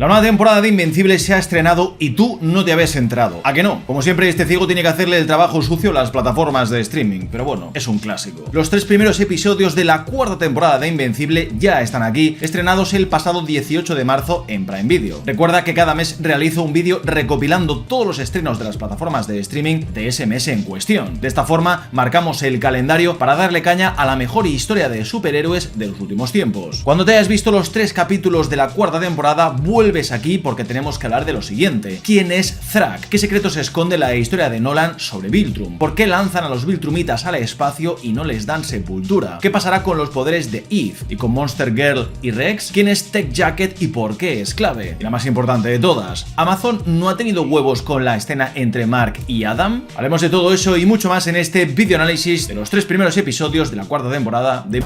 La nueva temporada de Invencible se ha estrenado y tú no te habías enterado. ¿A que no? Como siempre, este ciego tiene que hacerle el trabajo sucio a las plataformas de streaming, pero bueno, es un clásico. Los 3 primeros episodios de la 4ª temporada de Invencible ya están aquí, estrenados el pasado 18 de marzo en Prime Video. Recuerda que cada mes realizo un vídeo recopilando todos los estrenos de las plataformas de streaming de ese mes en cuestión. De esta forma, marcamos el calendario para darle caña a la mejor historia de superhéroes de los últimos tiempos. Cuando te hayas visto los 3 capítulos de la 4ª temporada, vuelves aquí porque tenemos que hablar de lo siguiente. ¿Quién es Thrak? ¿Qué secretos esconde la historia de Nolan sobre Viltrum? ¿Por qué lanzan a los Viltrumitas al espacio y no les dan sepultura? ¿Qué pasará con los poderes de Eve y con Monster Girl y Rex? ¿Quién es Tech Jacket y por qué es clave? Y la más importante de todas, ¿Amazon no ha tenido huevos con la escena entre Mark y Adam? Haremos de todo eso y mucho más en este video análisis de los 3 primeros episodios de la 4ª temporada de...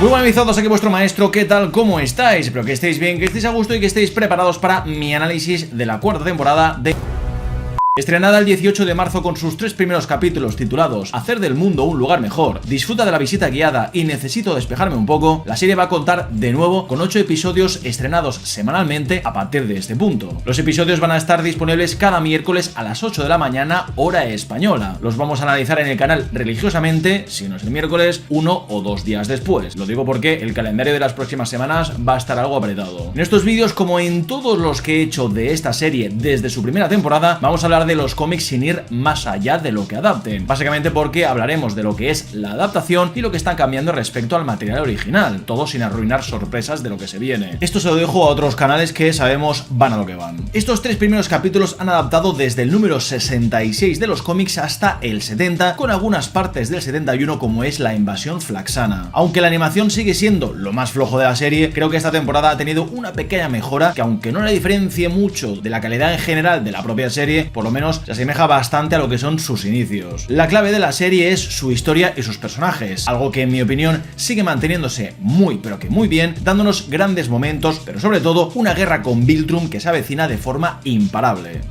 Muy buenas amigos, aquí vuestro maestro, ¿qué tal? ¿Cómo estáis? Espero que estéis bien, que estéis a gusto y que estéis preparados para mi análisis de la 4ª temporada de... Estrenada el 18 de marzo con sus 3 primeros capítulos titulados Hacer del mundo un lugar mejor, Disfruta de la visita guiada y Necesito despejarme un poco, la serie va a contar de nuevo con 8 episodios estrenados semanalmente a partir de este punto. Los episodios van a estar disponibles cada miércoles a las 8 de la mañana, hora española. Los vamos a analizar en el canal religiosamente, si no es el miércoles, 1 o 2 días después. Lo digo porque el calendario de las próximas semanas va a estar algo apretado. En estos vídeos, como en todos los que he hecho de esta serie desde su primera temporada, vamos a hablar de los cómics sin ir más allá de lo que adapten, básicamente porque hablaremos de lo que es la adaptación y lo que están cambiando respecto al material original, todo sin arruinar sorpresas de lo que se viene. Esto se lo dejo a otros canales que sabemos van a lo que van. Estos 3 primeros capítulos han adaptado desde el número 66 de los cómics hasta el 70, con algunas partes del 71 como es la invasión flaxana. Aunque la animación sigue siendo lo más flojo de la serie, creo que esta temporada ha tenido una pequeña mejora que, aunque no la diferencie mucho de la calidad en general de la propia serie, por lo menos se asemeja bastante a lo que son sus inicios. La clave de la serie es su historia y sus personajes, algo que en mi opinión sigue manteniéndose muy pero que muy bien, dándonos grandes momentos, pero sobre todo una guerra con Viltrum que se avecina de forma imparable.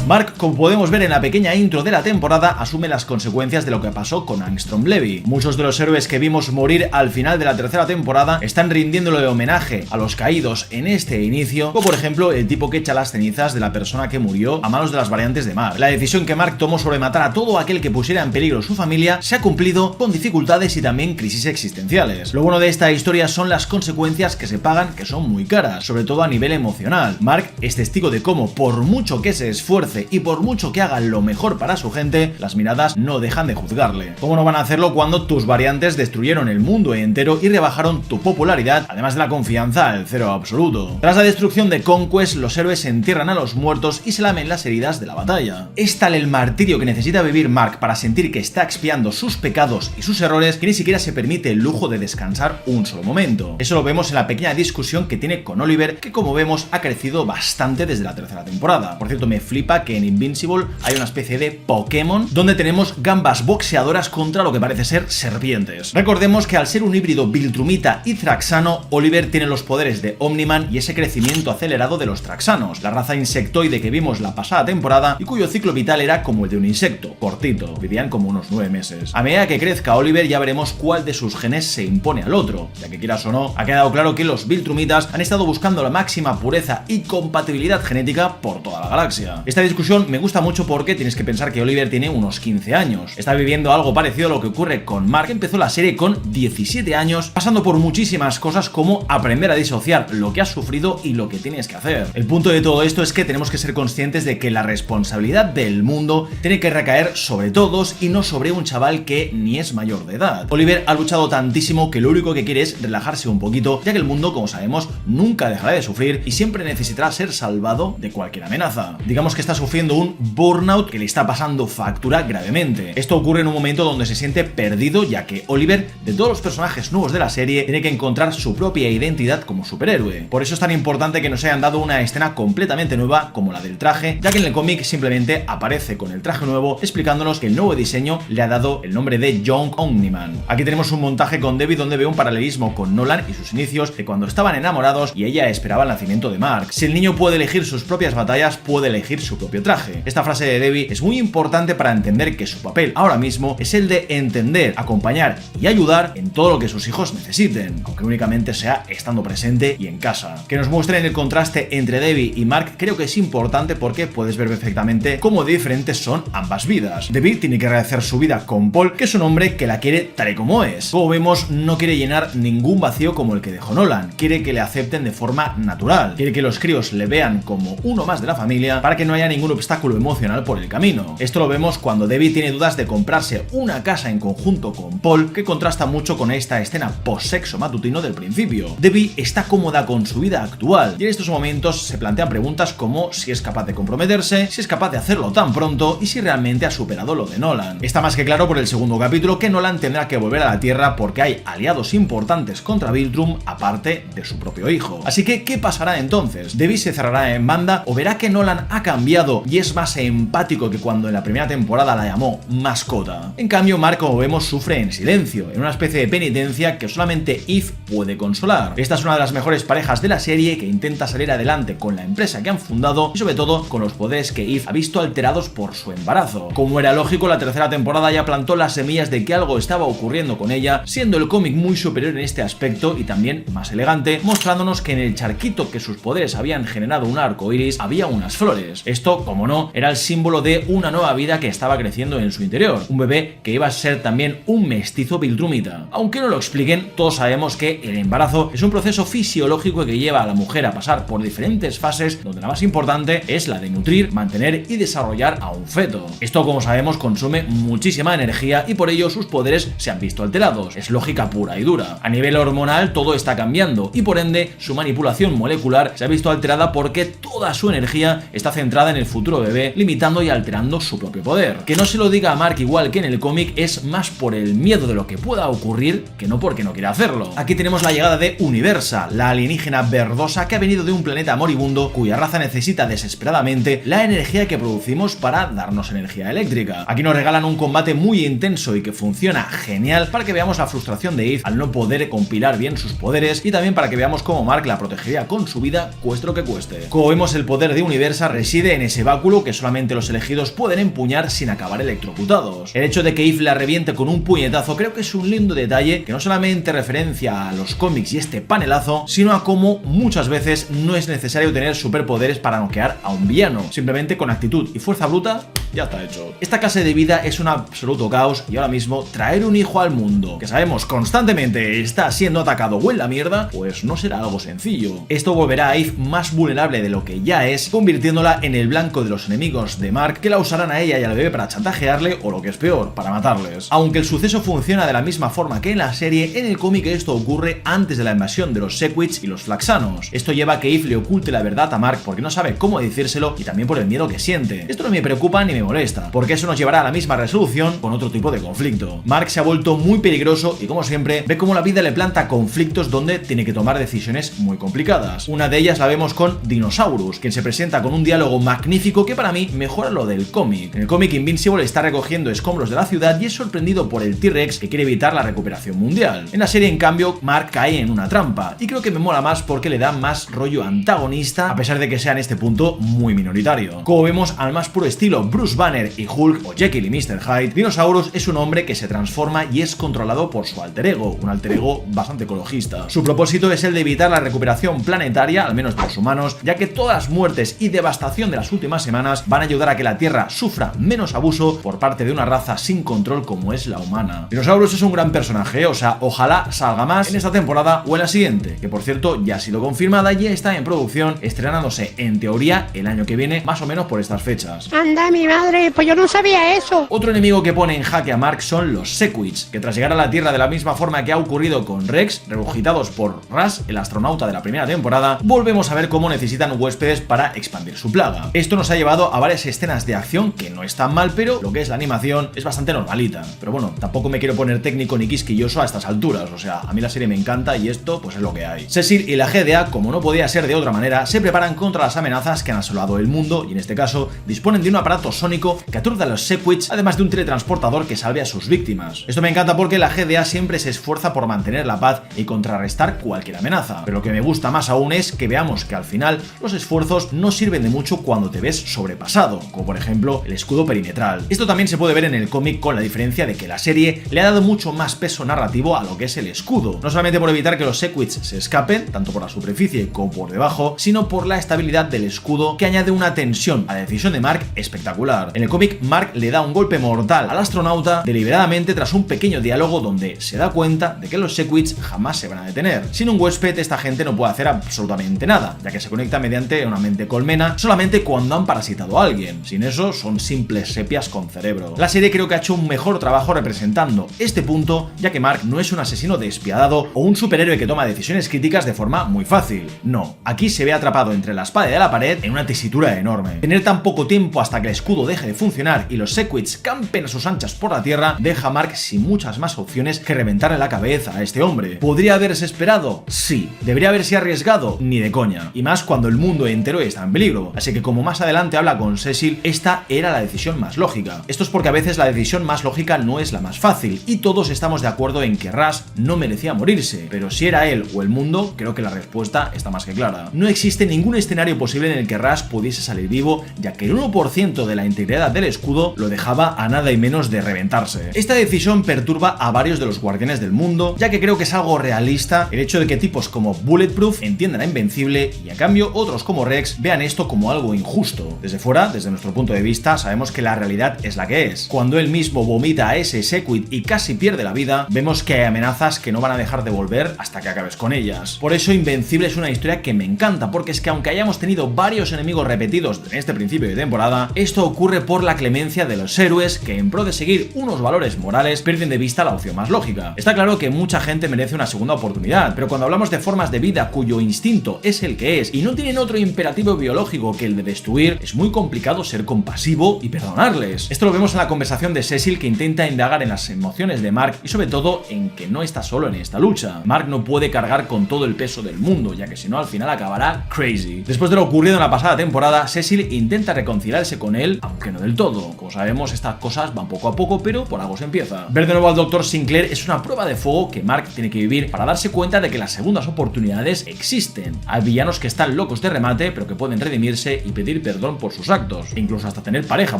Mark, como podemos ver en la pequeña intro de la temporada, asume las consecuencias de lo que pasó con Angstrom Levy. Muchos de los héroes que vimos morir al final de la 3ª temporada están rindiéndole homenaje a los caídos en este inicio, como por ejemplo el tipo que echa las cenizas de la persona que murió a manos de las variantes de Mark. La decisión que Mark tomó sobre matar a todo aquel que pusiera en peligro su familia se ha cumplido con dificultades y también crisis existenciales. Lo bueno de esta historia son las consecuencias que se pagan, que son muy caras, sobre todo a nivel emocional. Mark es testigo de cómo, por mucho que se esfuerce y por mucho que haga lo mejor para su gente, las miradas no dejan de juzgarle. ¿Cómo no van a hacerlo cuando tus variantes destruyeron el mundo entero y rebajaron tu popularidad, además de la confianza al cero absoluto? Tras la destrucción de Conquest, los héroes entierran a los muertos y se lamen las heridas de la batalla. Es tal el martirio que necesita vivir Mark para sentir que está expiando sus pecados y sus errores que ni siquiera se permite el lujo de descansar un solo momento. Eso lo vemos en la pequeña discusión que tiene con Oliver, que como vemos ha crecido bastante desde la 3ª temporada. Por cierto, me flipa que en Invincible hay una especie de Pokémon donde tenemos gambas boxeadoras contra lo que parece ser serpientes. Recordemos que al ser un híbrido viltrumita y traxano, Oliver tiene los poderes de Omniman y ese crecimiento acelerado de los traxanos, la raza insectoide que vimos la pasada temporada y cuyo ciclo vital era como el de un insecto, cortito, vivían como unos 9 meses. A medida que crezca Oliver ya veremos cuál de sus genes se impone al otro, ya que quieras o no, ha quedado claro que los viltrumitas han estado buscando la máxima pureza y compatibilidad genética por toda la galaxia. Esta discusión me gusta mucho porque tienes que pensar que Oliver tiene unos 15 años. Está viviendo algo parecido a lo que ocurre con Mark, que empezó la serie con 17 años, pasando por muchísimas cosas como aprender a disociar lo que has sufrido y lo que tienes que hacer. El punto de todo esto es que tenemos que ser conscientes de que la responsabilidad del mundo tiene que recaer sobre todos y no sobre un chaval que ni es mayor de edad. Oliver ha luchado tantísimo que lo único que quiere es relajarse un poquito, ya que el mundo, como sabemos, nunca dejará de sufrir y siempre necesitará ser salvado de cualquier amenaza. Digamos que está sufriendo sufriendo un burnout que le está pasando factura gravemente. Esto ocurre en un momento donde se siente perdido, ya que Oliver, de todos los personajes nuevos de la serie, tiene que encontrar su propia identidad como superhéroe. Por eso es tan importante que nos hayan dado una escena completamente nueva como la del traje, ya que en el cómic simplemente aparece con el traje nuevo explicándonos que el nuevo diseño le ha dado el nombre de Young Omni-Man. Aquí tenemos un montaje con Debbie donde ve un paralelismo con Nolan y sus inicios de cuando estaban enamorados y ella esperaba el nacimiento de Mark. Si el niño puede elegir sus propias batallas, puede elegir su propio traje. Esta frase de Debbie es muy importante para entender que su papel ahora mismo es el de entender, acompañar y ayudar en todo lo que sus hijos necesiten, aunque únicamente sea estando presente y en casa. Que nos muestren el contraste entre Debbie y Mark creo que es importante porque puedes ver perfectamente cómo diferentes son ambas vidas. Debbie tiene que rehacer su vida con Paul, que es un hombre que la quiere tal y como es. Como vemos, no quiere llenar ningún vacío como el que dejó Nolan, quiere que le acepten de forma natural, quiere que los críos le vean como uno más de la familia para que no haya ningún obstáculo emocional por el camino. Esto lo vemos cuando Debbie tiene dudas de comprarse una casa en conjunto con Paul, que contrasta mucho con esta escena post-sexo matutino del principio. Debbie está cómoda con su vida actual y en estos momentos se plantean preguntas como si es capaz de comprometerse, si es capaz de hacerlo tan pronto y si realmente ha superado lo de Nolan. Está más que claro por el segundo capítulo que Nolan tendrá que volver a la Tierra porque hay aliados importantes contra Viltrum aparte de su propio hijo. Así que, ¿qué pasará entonces? ¿Debbie se cerrará en banda o verá que Nolan ha cambiado y es más empático que cuando en la primera temporada la llamó mascota? En cambio, Mark, como vemos, sufre en silencio, en una especie de penitencia que solamente Eve puede consolar. Esta es una de las mejores parejas de la serie que intenta salir adelante con la empresa que han fundado y sobre todo con los poderes que Eve ha visto alterados por su embarazo. Como era lógico, la tercera temporada ya plantó las semillas de que algo estaba ocurriendo con ella, siendo el cómic muy superior en este aspecto y también más elegante, mostrándonos que en el charquito que sus poderes habían generado un arco iris había unas flores. Esto, como no, era el símbolo de una nueva vida que estaba creciendo en su interior, un bebé que iba a ser también un mestizo viltrumita. Aunque no lo expliquen, todos sabemos que el embarazo es un proceso fisiológico que lleva a la mujer a pasar por diferentes fases, donde la más importante es la de nutrir, mantener y desarrollar a un feto. Esto, como sabemos, consume muchísima energía y por ello sus poderes se han visto alterados. Es lógica pura y dura. A nivel hormonal todo está cambiando y por ende su manipulación molecular se ha visto alterada porque toda su energía está centrada en el futuro bebé, limitando y alterando su propio poder. Que no se lo diga a Mark igual que en el cómic es más por el miedo de lo que pueda ocurrir que no porque no quiera hacerlo. Aquí tenemos la llegada de Universa, la alienígena verdosa que ha venido de un planeta moribundo cuya raza necesita desesperadamente la energía que producimos para darnos energía eléctrica. Aquí nos regalan un combate muy intenso y que funciona genial para que veamos la frustración de Eve al no poder compilar bien sus poderes y también para que veamos cómo Mark la protegería con su vida, cueste lo que cueste. Como vemos, el poder de Universa reside en ese báculo que solamente los elegidos pueden empuñar sin acabar electrocutados. El hecho de que Eve la reviente con un puñetazo creo que es un lindo detalle que no solamente referencia a los cómics y este panelazo, sino a cómo muchas veces no es necesario tener superpoderes para noquear a un villano. Simplemente con actitud y fuerza bruta ya está hecho. Esta clase de vida es un absoluto caos y ahora mismo traer un hijo al mundo que sabemos constantemente está siendo atacado o en la mierda, pues no será algo sencillo. Esto volverá a Eve más vulnerable de lo que ya es, convirtiéndola en el blanco de los enemigos de Mark, que la usarán a ella y al bebé para chantajearle o lo que es peor, para matarles. Aunque el suceso funciona de la misma forma que en la serie, en el cómic esto ocurre antes de la invasión de los Sequits y los Flaxanos. Esto lleva a que Eve le oculte la verdad a Mark porque no sabe cómo decírselo y también por el miedo que siente. Esto no me preocupa ni me molesta, porque eso nos llevará a la misma resolución con otro tipo de conflicto. Mark se ha vuelto muy peligroso y, como siempre, ve cómo la vida le planta conflictos donde tiene que tomar decisiones muy complicadas. Una de ellas la vemos con Dinosaurus, quien se presenta con un diálogo magnífico que para mí mejora lo del cómic. En el cómic, Invincible está recogiendo escombros de la ciudad y es sorprendido por el T-Rex que quiere evitar la recuperación mundial. En la serie, en cambio, Mark cae en una trampa y creo que me mola más porque le da más rollo antagonista, a pesar de que sea en este punto muy minoritario. Como vemos, al más puro estilo Bruce Banner y Hulk o Jekyll y Mr. Hyde, Dinosaurus es un hombre que se transforma y es controlado por su alter ego, un alter ego bastante ecologista. Su propósito es el de evitar la recuperación planetaria, al menos de los humanos, ya que todas las muertes y devastación de las últimas semanas van a ayudar a que la Tierra sufra menos abuso por parte de una raza sin control como es la humana. Dinosaurus es un gran personaje, o sea, ojalá salga más en esta temporada o en la siguiente, que por cierto ya ha sido confirmada y ya está en producción, estrenándose en teoría el año que viene, más o menos por estas fechas. Anda, mi madre, pues yo no sabía eso. Otro enemigo que pone en jaque a Mark son los Sequits, que tras llegar a la Tierra de la misma forma que ha ocurrido con Rex, regurgitados por Rush, el astronauta de la primera temporada, volvemos a ver cómo necesitan huéspedes para expandir su plaga. Esto nos ha llevado a varias escenas de acción que no están mal, pero lo que es la animación es bastante normalita. Pero bueno, tampoco me quiero poner técnico ni quisquilloso a estas alturas, o sea, a mí la serie me encanta y esto pues es lo que hay. Cecil y la GDA, como no podía ser de otra manera, se preparan contra las amenazas que han asolado el mundo y en este caso disponen de un aparato sónico que aturde a los Sequits, además de un teletransportador que salve a sus víctimas. Esto me encanta porque la GDA siempre se esfuerza por mantener la paz y contrarrestar cualquier amenaza, pero lo que me gusta más aún es que veamos que al final los esfuerzos no sirven de mucho cuando te ves sobrepasado, como por ejemplo el escudo perimetral. Esto también se puede ver en el cómic con la diferencia de que la serie le ha dado mucho más peso narrativo a lo que es el escudo, no solamente por evitar que los Sequits se escapen, tanto por la superficie como por debajo, sino por la estabilidad del escudo que añade una tensión a la decisión de Mark espectacular. En el cómic, Mark le da un golpe mortal al astronauta deliberadamente tras un pequeño diálogo donde se da cuenta de que los Sequits jamás se van a detener. Sin un huésped, esta gente no puede hacer absolutamente nada, ya que se conecta mediante una mente colmena solamente cuando han parasitado a alguien. Sin eso, son simples sepias con cerebro. La serie creo que ha hecho un mejor trabajo representando este punto, ya que Mark no es un asesino despiadado o un superhéroe que toma decisiones críticas de forma muy fácil. No, aquí se ve atrapado entre la espada y la pared en una tesitura enorme. Tener tan poco tiempo hasta que el escudo deje de funcionar y los Sequits campen a sus anchas por la tierra deja a Mark sin muchas más opciones que reventarle la cabeza a este hombre. ¿Podría haberse esperado? Sí. ¿Debería haberse arriesgado? Ni de coña. Y más cuando el mundo entero está en peligro. Así que como más adelante habla con Cecil, esta era la decisión más lógica. Esto es porque a veces la decisión más lógica no es la más fácil y todos estamos de acuerdo en que Rush no merecía morirse, pero si era él o el mundo, creo que la respuesta está más que clara. No existe ningún escenario posible en el que Rush pudiese salir vivo, ya que el 1% de la integridad del escudo lo dejaba a nada y menos de reventarse. Esta decisión perturba a varios de los guardianes del mundo, ya que creo que es algo realista el hecho de que tipos como Bulletproof entiendan a Invencible y a cambio otros como Rex vean esto como algo injusto. Desde fuera, desde nuestro punto de vista, sabemos que la realidad es la que es. Cuando él mismo vomita a ese Sequit y casi pierde la vida, vemos que hay amenazas que no van a dejar de volver hasta que acabes con ellas. Por eso Invencible es una historia que me encanta, porque es que aunque hayamos tenido varios enemigos repetidos en este principio de temporada, esto ocurre por la clemencia de los héroes que en pro de seguir unos valores morales pierden de vista la opción más lógica. Está claro que mucha gente merece una segunda oportunidad, pero cuando hablamos de formas de vida cuyo instinto es el que es y no tienen otro imperativo biológico que el de destruir, es muy complicado ser compasivo y perdonarles. Esto lo vemos en la conversación de Cecil, que intenta indagar en las emociones de Mark y sobre todo en que no está solo en esta lucha. Mark no puede cargar con todo el peso del mundo, ya que si no al final acabará crazy. Después de lo ocurrido en la pasada temporada, Cecil intenta reconciliarse con él, aunque no del todo. Como sabemos, estas cosas van poco a poco, pero por algo se empieza. Ver de nuevo al Dr. Sinclair es una prueba de fuego que Mark tiene que vivir para darse cuenta de que las segundas oportunidades existen. Hay villanos que están locos de remate, pero que pueden redimirse y pedir perdón por sus actos, e incluso hasta tener pareja,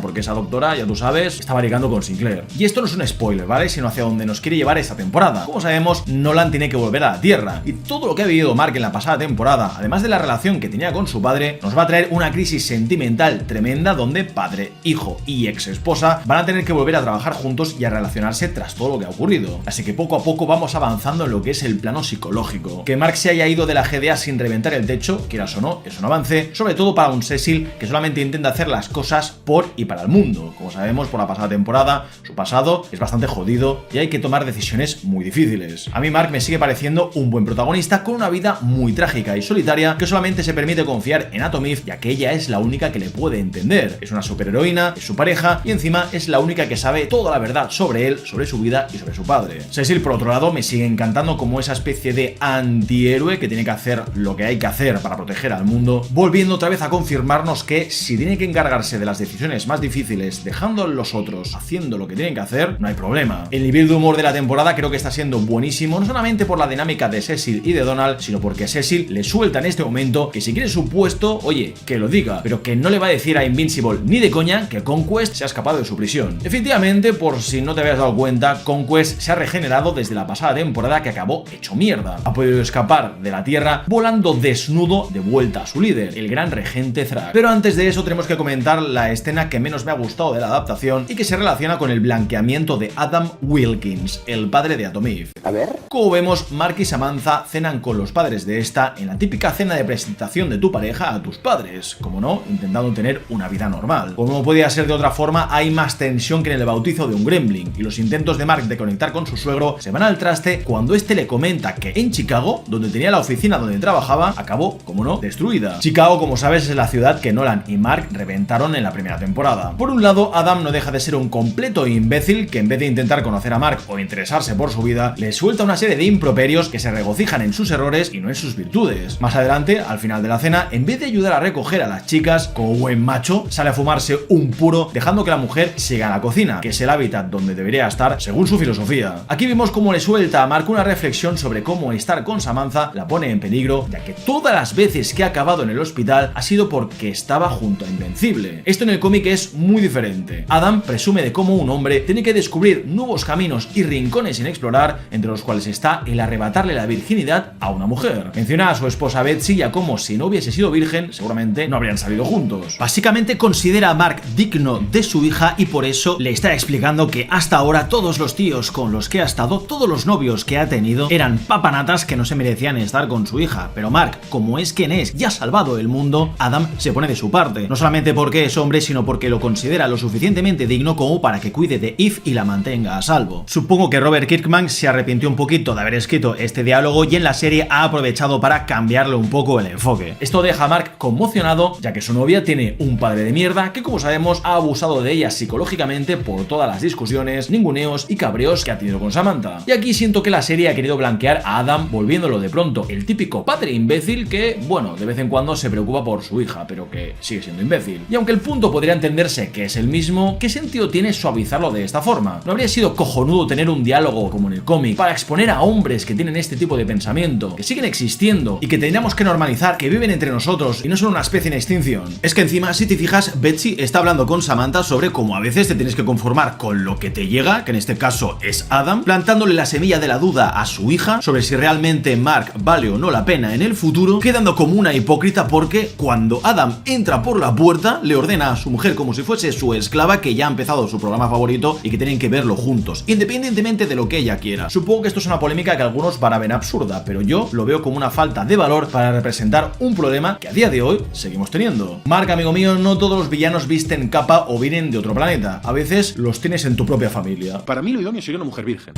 porque esa doctora, ya tú sabes, estaba ligando con Sinclair. Y esto no es un spoiler, ¿vale? Sino hacia donde nos quiere llevar esta temporada. Como sabemos, Nolan tiene que volver a la Tierra, y todo lo que ha vivido Mark en la pasada temporada, además de la relación que tenía con su padre, nos va a traer una crisis sentimental tremenda donde padre, hijo y ex esposa van a tener que volver a trabajar juntos y a relacionarse tras todo lo que ha ocurrido. Así que poco a poco vamos avanzando en lo que es el plano psicológico. Que Mark se haya ido de la GDA sin reventar el techo, quieras o no, es un avance, sobre todo para un Cecil que solamente intenta hacer las cosas por y para el mundo. Como sabemos por la pasada temporada, su pasado es bastante jodido y hay que tomar decisiones muy difíciles. A mí Mark me sigue pareciendo un buen protagonista con una vida muy trágica y solitaria que solamente se permite confiar en Atom Eve, ya que ella es la única que le puede entender. Es una superheroína, es su pareja y encima es la única que sabe toda la verdad sobre él, sobre su vida y sobre su padre. Cecil, por otro lado, me sigue encantando como esa especie de antihéroe que tiene que hacer lo que hay que hacer para proteger al mundo, volviendo otra vez a confirmarnos que si tiene que encargarse de las decisiones más difíciles dejando a los otros haciendo lo que tienen que hacer, no hay problema. El nivel de humor de la temporada creo que está siendo buenísimo, no solamente por la dinámica de Cecil y de Donald, sino porque Cecil le suelta en este momento que si quiere su puesto, oye, que lo diga, pero que no le va a decir a Invincible ni de coña que Conquest se ha escapado de su prisión. Efectivamente, por si no te habías dado cuenta, Conquest se ha regenerado desde la pasada temporada que acabó hecho mierda. Ha podido escapar de la Tierra volando desnudo de vuelta a su líder, el gran regente Thrak. Pero antes de eso tenemos que comentar la escena que menos me ha gustado de la adaptación y que se relaciona con el blanqueamiento de Adam Wilkins, el padre de Atom Eve. A ver. Como vemos, Mark y Samantha cenan con los padres de esta en la típica cena de presentación de tu pareja a tus padres, como no, intentando tener una vida normal. Como Como no podía ser de otra forma, hay más tensión que en el bautizo de un gremlin, y los intentos de Mark de conectar con su suegro se van al traste cuando este le comenta que en Chicago, donde tenía la oficina donde trabajaba, acabó, como no, destruida. Chicago, como sabes, es la ciudad que Nolan y Mark reventaron en la primera temporada. Por un lado, Adam no deja de ser un completo imbécil que en vez de intentar conocer a Mark o interesarse por su vida, le suelta una serie de improperios que se regocijan en sus errores y no en sus virtudes. Más adelante, al final de la cena, en vez de ayudar a recoger a las chicas, como buen macho, sale a fumarse un puro, dejando que la mujer siga a la cocina, que es el hábitat donde debería estar según su filosofía. Aquí vimos cómo le suelta a Mark una reflexión sobre cómo estar con Samantha la pone en peligro, ya que todas las veces que ha acabado en el hospital ha sido porque estaba junto a Invencible. Esto en el cómic es muy diferente. Adam presume de cómo un hombre tiene que descubrir nuevos caminos y rincones sin explorar, entre los cuales está el arrebatarle la virginidad a una mujer. Menciona a su esposa Betsy ya como si no hubiese sido virgen, seguramente no habrían salido juntos. Básicamente considera a Mark digno de su hija y por eso le está explicando que hasta ahora todos los tíos con los que ha estado, todos los novios que ha tenido, eran papanatas que no se merecían estar con su hija. Pero Mark, como es quien es y ha salvado el mundo, Adam se pone de su parte. No solamente porque es hombre, sino porque lo considera lo suficientemente digno como para que cuide de Eve y la mantenga a salvo. Supongo que Robert Kirkman se arrepintió un poquito de haber escrito este diálogo y en la serie ha aprovechado para cambiarle un poco el enfoque. Esto deja a Mark conmocionado, ya que su novia tiene un padre de mierda que, como sabemos, ha abusado de ella psicológicamente por todas las discusiones, ninguneos y cabreos que ha tenido con Samantha. Y aquí siento que la serie ha querido blanquear a Adam, volviéndolo de pronto el típico padre imbécil que, bueno, de vez en cuando se preocupa por su hija, pero que sigue siendo imbécil. Y aunque el punto podría entenderse que es el mismo, ¿qué sentido tiene suavizarlo de esta forma? ¿No habría sido cojonudo tener un diálogo como en el cómic para exponer a hombres que tienen este tipo de pensamiento, que siguen existiendo y que tendríamos que normalizar, que viven entre nosotros y no son una especie en extinción? Es que encima, si te fijas, Betsy está hablando con Samantha sobre cómo a veces te tienes que conformar con lo que te llega, que en este caso es Adam, plantándole la semilla de la duda a su hija sobre si realmente Mark vale o no la pena en el futuro, quedando como una hipócrita porque cuando Adam entra por la puerta le ordena a su mujer como si fuese su esclava que ya ha empezado su programa favorito y que tienen que verlo juntos, independientemente de lo que ella quiera. Supongo que esto es una polémica que algunos van a ver absurda, pero yo lo veo como una falta de valor para representar un problema que a día de hoy seguimos teniendo. Mark, amigo mío, no todos los villanos visten capa o vienen de otro planeta. A veces los tienes en tu propia familia. Para mí lo idóneo sería una mujer virgen.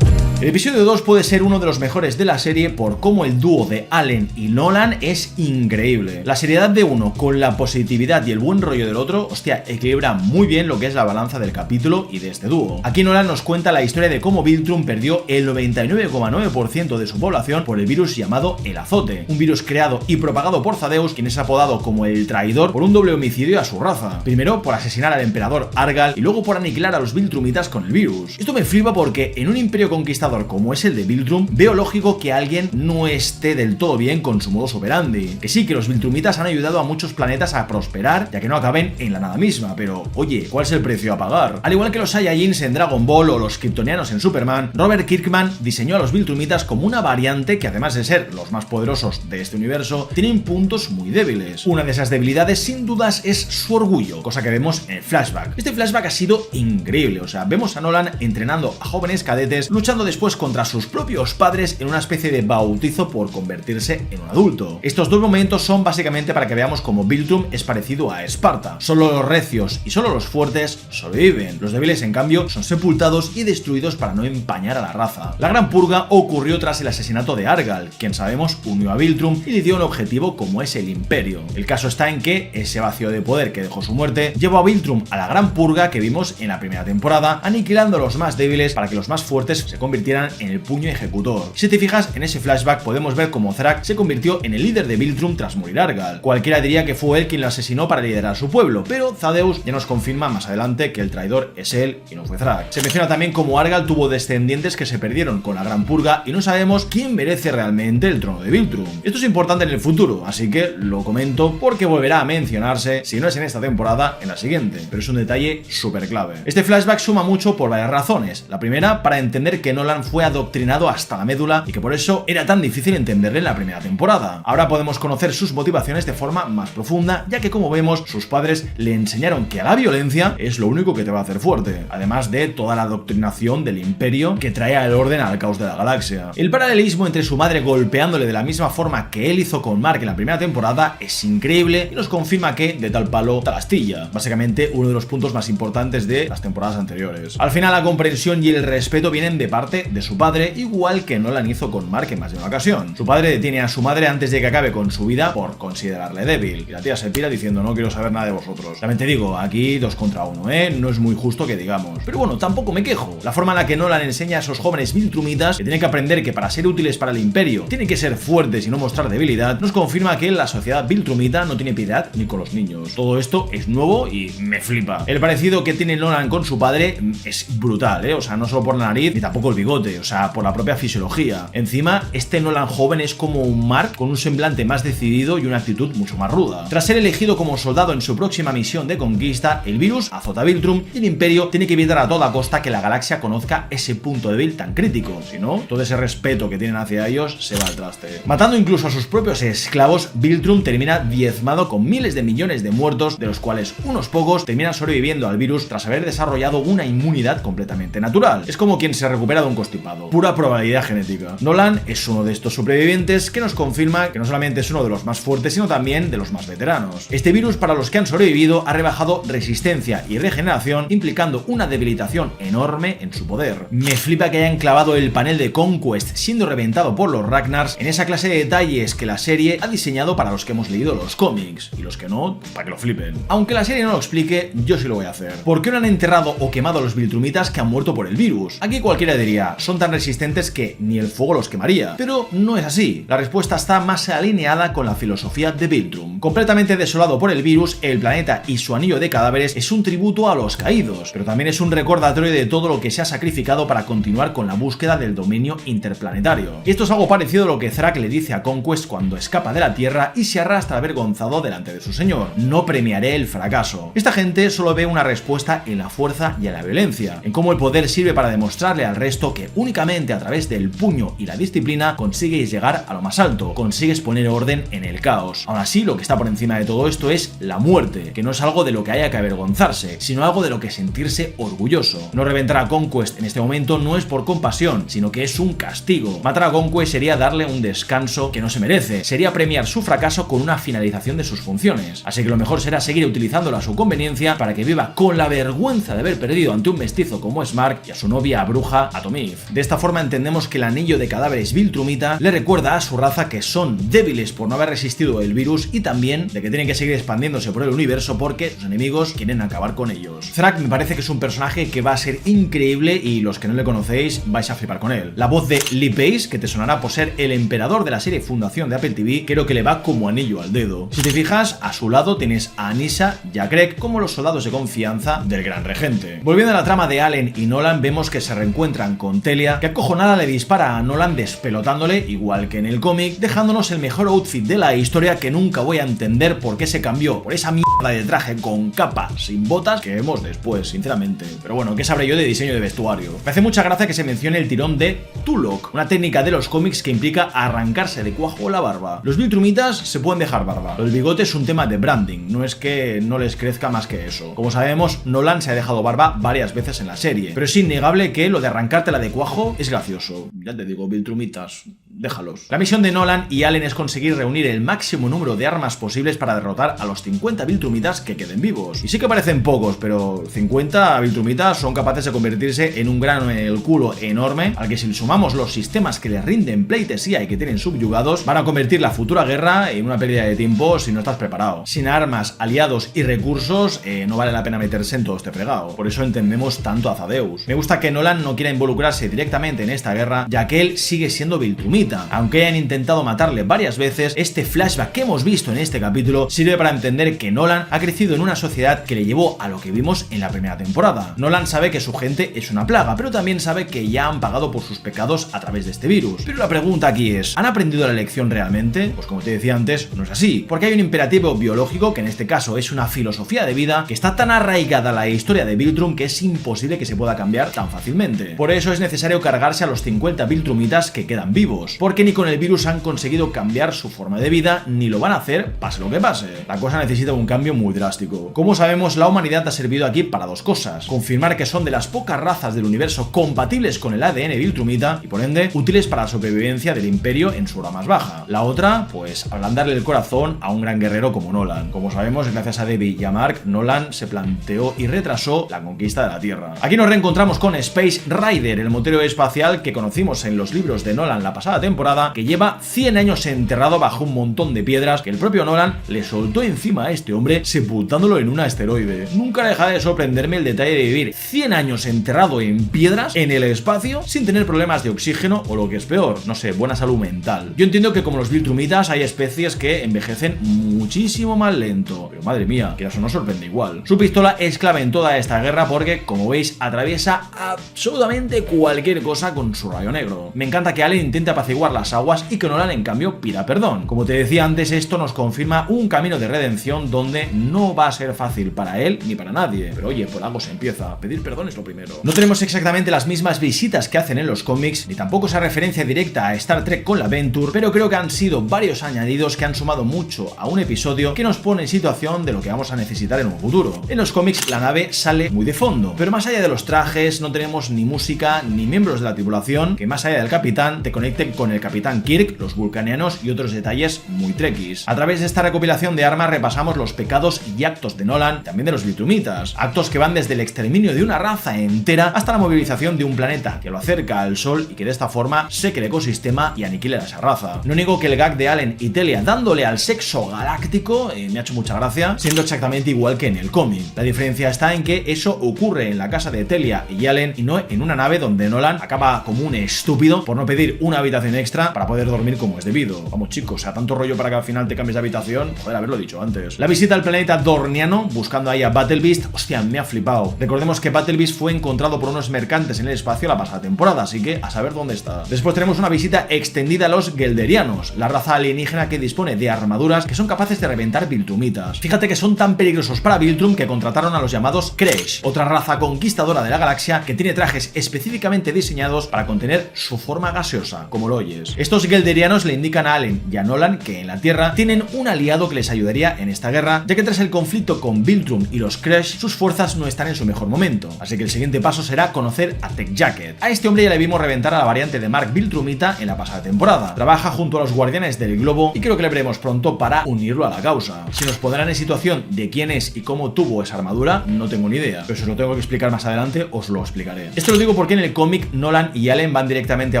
El episodio 2 puede ser uno de los mejores de la serie por cómo el dúo de Allen y Nolan es increíble. La seriedad de uno con la positividad y el buen rollo del otro, hostia, equilibra muy bien lo que es la balanza del capítulo y de este dúo. Aquí Nolan nos cuenta la historia de cómo Viltrum perdió el 99,9% de su población por el virus llamado el azote, un virus creado y propagado por Thaddeus, quien es apodado como el traidor por un doble homicidio a su raza. Primero por asesinar al emperador Argal y luego por aniquilar a los Viltrumitas con el virus. Esto me flipa porque en un imperio conquistador como es el de Viltrum, veo lógico que alguien no esté del todo bien con su modus operandi. Que sí, que los Viltrumitas han ayudado a muchos planetas a prosperar, ya que no acaben en la nada misma, pero oye, ¿cuál es el precio a pagar? Al igual que los Saiyajins en Dragon Ball o los Kryptonianos en Superman, Robert Kirkman diseñó a los Viltrumitas como una variante que, además de ser los más poderosos de este universo, tienen puntos muy débiles. Una de esas debilidades, sin dudas, es su orgullo, cosa que vemos en el flashback. Este flashback ha sido increíble, o sea, vemos a Nolan entrenando a jóvenes cadetes, luchando después contra sus propios padres en una especie de bautizo por convertirse en un adulto. Estos dos momentos son básicamente para que veamos cómo Viltrum es parecido a Esparta. Solo los recios y solo los fuertes sobreviven. Los débiles, en cambio, son sepultados y destruidos para no empañar a la raza. La Gran Purga ocurrió tras el asesinato de Argal, quien sabemos unió a Viltrum y le dio un objetivo como es el Imperio. El caso está en que ese vacío de poder que dejó su muerte llevó a Viltrum a la Gran Purga que vimos en la primera temporada, aniquilando a los más débiles para que los más fuertes se convirtieran en el puño ejecutor. Si te fijas, en ese flashback podemos ver cómo Thrak se convirtió en el líder de Viltrum tras morir Argal. Cualquiera diría que fue él quien lo asesinó para liderar a su pueblo, pero Thaddeus ya nos confirma más adelante que el traidor es él y no fue Thrak. Se menciona también cómo Argal tuvo descendientes que se perdieron con la Gran Purga y no sabemos quién merece realmente el trono de Viltrum. Esto es importante en el futuro, así que lo comento porque volverá a mencionarse, si no es en esta temporada, en la siguiente, pero es un detalle súper clave. Este flashback suma mucho por varias razones. La primera, para entender que Nolan Nolan fue adoctrinado hasta la médula y que por eso era tan difícil entenderle en la primera temporada. Ahora podemos conocer sus motivaciones de forma más profunda, ya que como vemos, sus padres le enseñaron que la violencia es lo único que te va a hacer fuerte, además de toda la adoctrinación del Imperio que trae el orden al caos de la galaxia. El paralelismo entre su madre golpeándole de la misma forma que él hizo con Mark en la primera temporada es increíble y nos confirma que de tal palo tal astilla, básicamente uno de los puntos más importantes de las temporadas anteriores. Al final la comprensión y el respeto vienen de parte de su padre, igual que Nolan hizo con Mark en más de una ocasión. Su padre detiene a su madre antes de que acabe con su vida por considerarle débil, y la tía se pira diciendo no quiero saber nada de vosotros. Realmente digo, aquí 2 contra 1, no es muy justo que digamos, pero bueno, tampoco me quejo. La forma en la que Nolan enseña a esos jóvenes viltrumitas que tienen que aprender que para ser útiles para el Imperio tienen que ser fuertes y no mostrar debilidad, nos confirma que la sociedad viltrumita no tiene piedad ni con los niños. Todo esto es nuevo y me flipa. El parecido que tiene Nolan con su padre es brutal, o sea, no solo por la nariz ni tampoco el bigote, o sea, por la propia fisiología. Encima, este Nolan joven es como un Mark con un semblante más decidido y una actitud mucho más ruda. Tras ser elegido como soldado en su próxima misión de conquista, el virus azota a Viltrum y el Imperio tiene que evitar a toda costa que la galaxia conozca ese punto débil tan crítico, si no, todo ese respeto que tienen hacia ellos se va al traste. Matando incluso a sus propios esclavos, Viltrum termina diezmado con miles de millones de muertos, de los cuales unos pocos terminan sobreviviendo al virus tras haber desarrollado una inmunidad completamente natural. Es como quien se recupera de un constipado. Pura probabilidad genética. Nolan es uno de estos supervivientes que nos confirma que no solamente es uno de los más fuertes, sino también de los más veteranos. Este virus, para los que han sobrevivido, ha rebajado resistencia y regeneración, implicando una debilitación enorme en su poder. Me flipa que hayan clavado el panel de Conquest siendo reventado por los Ragnars en esa clase de detalles que la serie ha diseñado para los que hemos leído los cómics, y los que no, para que lo flipen. Aunque la serie no lo explique, yo sí lo voy a hacer. ¿Por qué no han enterrado o quemado a los viltrumitas que han muerto por el virus? Aquí cualquiera diría, son tan resistentes que ni el fuego los quemaría. Pero no es así. La respuesta está más alineada con la filosofía de Viltrum. Completamente desolado por el virus, el planeta y su anillo de cadáveres es un tributo a los caídos, pero también es un recordatorio de todo lo que se ha sacrificado para continuar con la búsqueda del dominio interplanetario. Y esto es algo parecido a lo que Thrak le dice a Conquest cuando escapa de la Tierra y se arrastra avergonzado delante de su señor. No premiaré el fracaso. Esta gente solo ve una respuesta en la fuerza y en la violencia, en cómo el poder sirve para demostrarle al resto que únicamente a través del puño y la disciplina consigues llegar a lo más alto, consigues poner orden en el caos. Aún así, lo que está por encima de todo esto es la muerte, que no es algo de lo que haya que avergonzarse, sino algo de lo que sentirse orgulloso. No reventar a Conquest en este momento no es por compasión, sino que es un castigo. Matar a Conquest sería darle un descanso que no se merece, sería premiar su fracaso con una finalización de sus funciones. Así que lo mejor será seguir utilizándolo a su conveniencia para que viva con la vergüenza de haber perdido ante un mestizo como es Mark y a su novia bruja Atomif. De esta forma entendemos que el anillo de cadáveres viltrumita le recuerda a su raza que son débiles por no haber resistido el virus y también de que tienen que seguir expandiéndose por el universo porque sus enemigos quieren acabar con ellos. Thrak me parece que es un personaje que va a ser increíble y los que no le conocéis vais a flipar con él. La voz de Lee Pace, que te sonará por ser el emperador de la serie Fundación de Apple TV, creo que le va como anillo al dedo. Si te fijas, a su lado tienes a Anissa y a Greg como los soldados de confianza del gran regente. Volviendo a la trama de Allen y Nolan, vemos que se reencuentran con Telia, que acojonada le dispara a Nolan despelotándole, igual que en el cómic, dejándonos el mejor outfit de la historia que nunca voy a entender por qué se cambió por esa mierda de traje con capa sin botas que vemos después, sinceramente. Pero bueno, ¿qué sabré yo de diseño de vestuario? Me hace mucha gracia que se mencione el tirón de Tulok, una técnica de los cómics que implica arrancarse de cuajo la barba. Los viltrumitas se pueden dejar barba, pero el bigote es un tema de branding, no es que no les crezca más que eso. Como sabemos, Nolan se ha dejado barba varias veces en la serie, pero es innegable que lo de arrancártela de cuajo es gracioso. Ya te digo, viltrumitas, déjalos. La misión de Nolan y Allen es conseguir reunir el máximo número de armas posibles para derrotar a los 50 viltrumitas que queden vivos. Y sí que parecen pocos, pero 50 viltrumitas son capaces de convertirse en un grano en el culo enorme, al que si sumamos los sistemas que les rinden pleitesía y que tienen subyugados, van a convertir la futura guerra en una pérdida de tiempo si no estás preparado. Sin armas, aliados y recursos, no vale la pena meterse en todo este fregado. Por eso entendemos tanto a Thaddeus. Me gusta que Nolan no quiera involucrarse directamente en esta guerra, ya que él sigue siendo viltrumita. Viltrumita. Aunque hayan intentado matarle varias veces, este flashback que hemos visto en este capítulo sirve para entender que Nolan ha crecido en una sociedad que le llevó a lo que vimos en la primera temporada. Nolan sabe que su gente es una plaga, pero también sabe que ya han pagado por sus pecados a través de este virus. Pero la pregunta aquí es, ¿han aprendido la lección realmente? Pues como te decía antes, no es así, porque hay un imperativo biológico, que en este caso es una filosofía de vida, que está tan arraigada a la historia de Viltrum que es imposible que se pueda cambiar tan fácilmente. Por eso es necesario cargarse a los 50 Viltrumitas que quedan vivos, porque ni con el virus han conseguido cambiar su forma de vida, ni lo van a hacer pase lo que pase. La cosa necesita un cambio muy drástico. Como sabemos, la humanidad ha servido aquí para dos cosas: confirmar que son de las pocas razas del universo compatibles con el ADN Viltrumita y por ende útiles para la sobrevivencia del imperio en su hora más baja. La otra, pues ablandarle el corazón a un gran guerrero como Nolan. Como sabemos, gracias a Debbie y a Mark, Nolan se planteó y retrasó la conquista de la Tierra. Aquí nos reencontramos con Space Rider, el montero espacial que conocimos en los libros de Nolan la pasada temporada, que lleva 100 años enterrado bajo un montón de piedras que el propio Nolan le soltó encima a este hombre, sepultándolo en un asteroide. Nunca deja de sorprenderme el detalle de vivir 100 años enterrado en piedras en el espacio sin tener problemas de oxígeno o lo que es peor, no sé, buena salud mental. Yo entiendo que como los Viltrumitas hay especies que envejecen muchísimo más lento, pero madre mía, que eso no sorprende igual. Su pistola es clave en toda esta guerra porque, como veis, atraviesa absolutamente cualquier cosa con su rayo negro. Me encanta que Allen intente apaciguar las aguas y que Nolan en cambio pida perdón. Como te decía antes, esto nos confirma un camino de redención donde no va a ser fácil para él ni para nadie, pero oye, por algo se empieza. Pedir perdón es lo primero. No tenemos exactamente las mismas visitas que hacen en los cómics, ni tampoco esa referencia directa a Star Trek con la Venture, pero creo que han sido varios añadidos que han sumado mucho a un episodio que nos pone en situación de lo que vamos a necesitar en un futuro. En los cómics la nave sale muy de fondo, pero más allá de los trajes no tenemos ni música ni miembros de la tripulación que más allá del capitán te conecten con el capitán Kirk, los vulcanianos y otros detalles muy trekkies. A través de esta recopilación de armas repasamos los pecados y actos de Nolan, también de los Viltrumitas, actos que van desde el exterminio de una raza entera hasta la movilización de un planeta que lo acerca al sol y que de esta forma seque el ecosistema y aniquile a esa raza. No niego que el gag de Allen y Telia dándole al sexo galáctico me ha hecho mucha gracia, siendo exactamente igual que en el cómic. La diferencia está en que eso ocurre en la casa de Telia y Allen y no en una nave donde Nolan acaba como un estúpido por no pedir una habitación extra para poder dormir como es debido. Vamos chicos, o sea, tanto rollo para que al final te cambies de habitación, joder, haberlo dicho antes. La visita al planeta Dorniano, buscando ahí a Battlebeast, hostia, me ha flipado. Recordemos que Battlebeast fue encontrado por unos mercantes en el espacio la pasada temporada, así que a saber dónde está. Después tenemos una visita extendida a los Gelderianos, la raza alienígena que dispone de armaduras que son capaces de reventar Viltrumitas. Fíjate que son tan peligrosos para Viltrum que contrataron a los llamados Kresh, otra raza conquistadora de la galaxia que tiene trajes específicamente diseñados para contener su forma gaseosa, como lo oyes. Estos Gelderianos le indican a Allen y a Nolan que en la Tierra tienen un aliado que les ayudaría en esta guerra, ya que tras el conflicto con Viltrum y los Kresh, sus fuerzas no están en su mejor momento. Así que el siguiente paso será conocer a Tech Jacket. A este hombre ya le vimos reventar a la variante de Mark Viltrumita en la pasada temporada. Trabaja junto a los guardianes del globo y creo que le veremos pronto para unirlo a la causa. Si nos pondrán en situación de quién es y cómo tuvo esa armadura, no tengo ni idea, pero si os lo tengo que explicar más adelante, os lo explicaré. Esto lo digo porque en el cómic Nolan y Allen van directamente a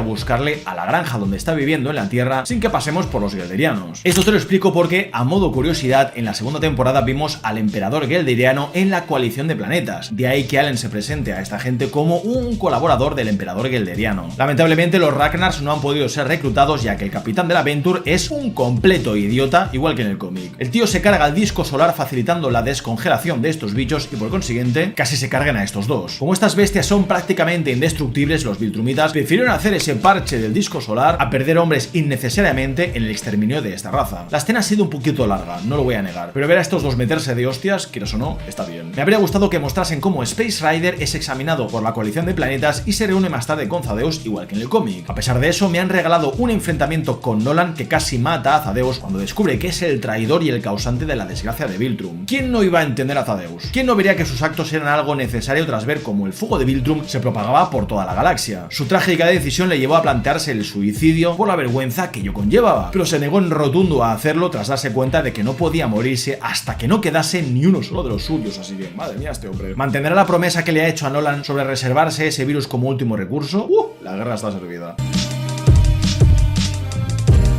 buscarle a la granja donde está viviendo en la Tierra sin que pasemos por los Gelderianos. Esto te lo explico porque, a modo curiosidad, en la segunda temporada vimos al emperador Gelderiano en la coalición de planetas. De ahí que Allen se presente a esta gente como un colaborador del emperador Gelderiano. Lamentablemente los Ragnars no han podido ser reclutados ya que el capitán de la Venture es un completo idiota, igual que en el cómic. El tío se carga el disco solar facilitando la descongelación de estos bichos y por consiguiente casi se cargan a estos dos. Como estas bestias son prácticamente indestructibles, los Viltrumitas prefirieron hacer ese parche del disco solar a perder hombres innecesariamente en el exterminio de esta raza. La escena ha sido un poquito larga, no lo voy a negar, pero ver a estos dos meterse de hostias, quieras o no, está bien. Me habría gustado que mostrasen cómo Space Rider es examinado por la coalición de planetas y se reúne más tarde con Thaddeus, igual que en el cómic. A pesar de eso, me han regalado un enfrentamiento con Nolan que casi mata a Thaddeus cuando descubre que es el traidor y el causante de la desgracia de Viltrum. ¿Quién no iba a entender a Thaddeus? ¿Quién no vería que sus actos eran algo necesario tras ver cómo el fuego de Viltrum se propagaba por toda la galaxia? Su trágica decisión le llevó a plantearse el suicidio por la vergüenza que ello conllevaba, pero se negó en rotundo a hacerlo tras darse cuenta de que no podía morirse hasta que no quedase ni uno solo de los suyos, así que, madre mía, este hombre. ¿Mantendrá la promesa que le ha hecho a Nolan sobre reservarse ese virus como último recurso? La guerra está servida.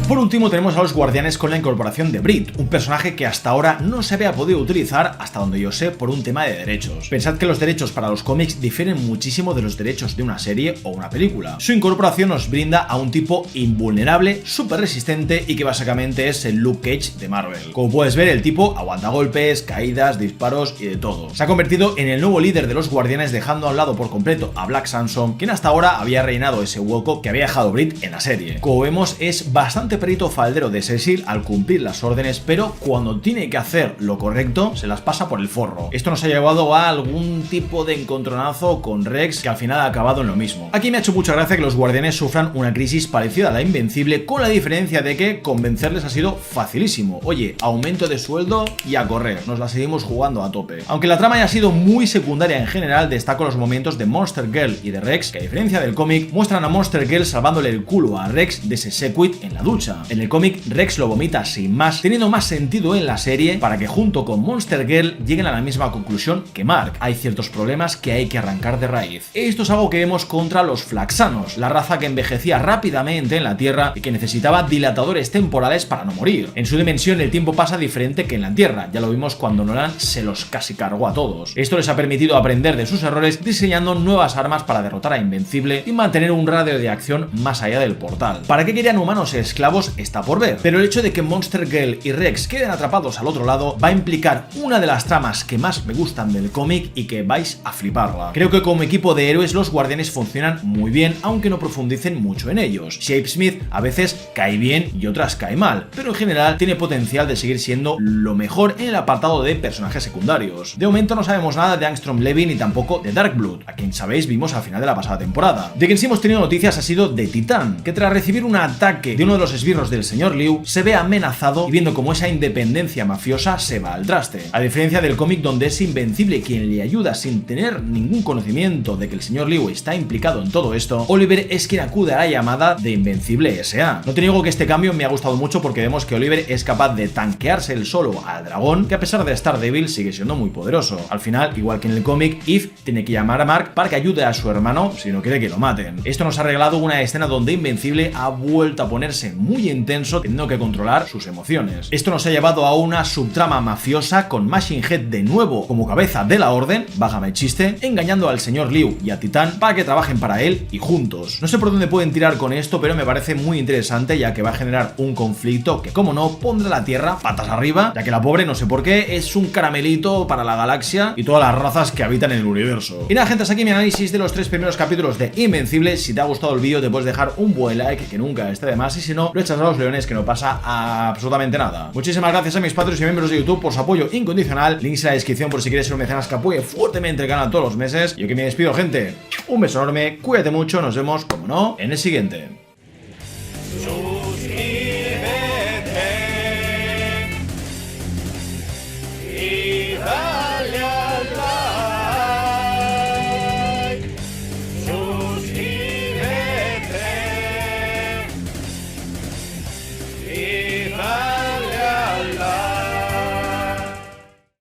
Por último tenemos a los Guardianes con la incorporación de Brit, un personaje que hasta ahora no se había podido utilizar, hasta donde yo sé, por un tema de derechos. Pensad que los derechos para los cómics difieren muchísimo de los derechos de una serie o una película. Su incorporación nos brinda a un tipo invulnerable, súper resistente y que básicamente es el Luke Cage de Marvel. Como puedes ver, el tipo aguanta golpes, caídas, disparos y de todo. Se ha convertido en el nuevo líder de los Guardianes, dejando a un lado por completo a Black Samson, quien hasta ahora había rellenado ese hueco que había dejado Brit en la serie. Como vemos, es bastante perito faldero de Cecil al cumplir las órdenes, pero cuando tiene que hacer lo correcto, se las pasa por el forro. Esto nos ha llevado a algún tipo de encontronazo con Rex, que al final ha acabado en lo mismo. Aquí me ha hecho mucha gracia que los Guardianes sufran una crisis parecida a la Invencible, con la diferencia de que convencerles ha sido facilísimo. Oye, aumento de sueldo y a correr, nos la seguimos jugando a tope. Aunque la trama haya sido muy secundaria en general, destaco los momentos de Monster Girl y de Rex, que a diferencia del cómic, muestran a Monster Girl salvándole el culo a Rex de ese Sequit en la ducha. En el cómic, Rex lo vomita sin más, teniendo más sentido en la serie para que junto con Monster Girl lleguen a la misma conclusión que Mark. Hay ciertos problemas que hay que arrancar de raíz. Esto es algo que vemos contra los Flaxanos, la raza que envejecía rápidamente en la Tierra y que necesitaba dilatadores temporales para no morir. En su dimensión el tiempo pasa diferente que en la Tierra, ya lo vimos cuando Nolan se los casi cargó a todos. Esto les ha permitido aprender de sus errores, diseñando nuevas armas para derrotar a Invencible y mantener un radio de acción más allá del portal. ¿Para qué querían humanos esclavos? Está por ver, pero el hecho de que Monster Girl y Rex queden atrapados al otro lado va a implicar una de las tramas que más me gustan del cómic y que vais a fliparla. Creo que como equipo de héroes los Guardianes funcionan muy bien, aunque no profundicen mucho en ellos. Shapesmith a veces cae bien y otras cae mal, pero en general tiene potencial de seguir siendo lo mejor en el apartado de personajes secundarios. De momento no sabemos nada de Angstrom Levy ni tampoco de Darkblood, a quien sabéis vimos al final de la pasada temporada. De quien sí hemos tenido noticias ha sido de Titán, que tras recibir un ataque de uno de los esbirros del señor Liu, se ve amenazado y viendo cómo esa independencia mafiosa se va al traste. A diferencia del cómic, donde es Invencible quien le ayuda sin tener ningún conocimiento de que el señor Liu está implicado en todo esto, Oliver es quien acude a la llamada de Invencible S.A. No te niego que este cambio me ha gustado mucho porque vemos que Oliver es capaz de tanquearse él solo al dragón, que a pesar de estar débil sigue siendo muy poderoso. Al final, igual que en el cómic, Eve tiene que llamar a Mark para que ayude a su hermano si no quiere que lo maten. Esto nos ha regalado una escena donde Invencible ha vuelto a ponerse muy intenso, teniendo que controlar sus emociones. Esto nos ha llevado a una subtrama mafiosa con Machine Head de nuevo como cabeza de la orden, bájame el chiste, engañando al señor Liu y a Titán para que trabajen para él y juntos. No sé por dónde pueden tirar con esto, pero me parece muy interesante, ya que va a generar un conflicto que, como no, pondrá la Tierra patas arriba, ya que la pobre, no sé por qué, es un caramelito para la galaxia y todas las razas que habitan en el universo. Y nada, gente, hasta aquí mi análisis de los 3 primeros capítulos de Invencible. Si te ha gustado el vídeo, te puedes dejar un buen like, que nunca esté de más, y si no, lo echas a los leones, que no pasa absolutamente nada. Muchísimas gracias a mis patrons y miembros de YouTube por su apoyo incondicional. Links en la descripción por si quieres ser un mecenas que apoye fuertemente el canal todos los meses. Yo que me despido, gente. Un beso enorme, cuídate mucho, nos vemos, como no, en el siguiente.